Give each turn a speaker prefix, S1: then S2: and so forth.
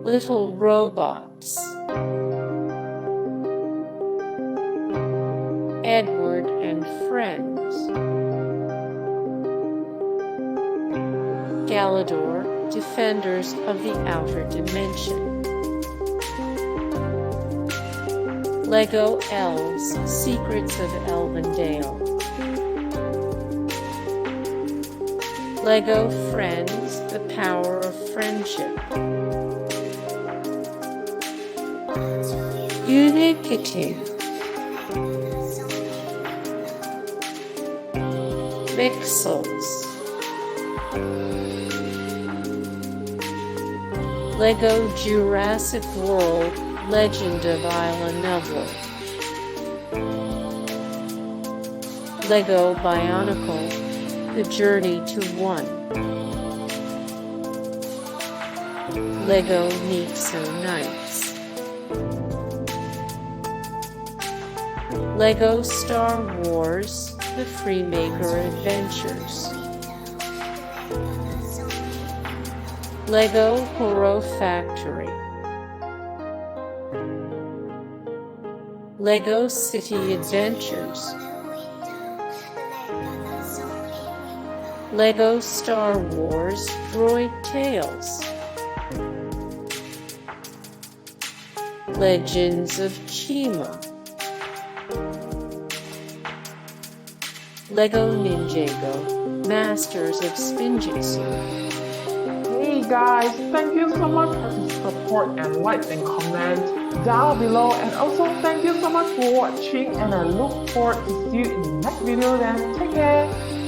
S1: Little robots. Edward and Friends. Galidor, Defenders of the Outer Dimension. LEGO Elves, Secrets of Elvendale. LEGO Friends, The Power of Friendship. Unikitty. Mixels. LEGO Jurassic World, Legend of Isla Nublar. LEGO Bionicle, The Journey to One. LEGO Nexo Knights. LEGO Star Wars, The Freemaker Adventures. LEGO Hero Factory. LEGO City Adventures. LEGO Star Wars Droid Tales. Legends of Chima. LEGO Ninjago, Masters of Spinjitzu.
S2: Hey guys, thank you so much for the support and like and comment down below, and also thank you so much for watching, and I look forward to see you in the next video. Then take care.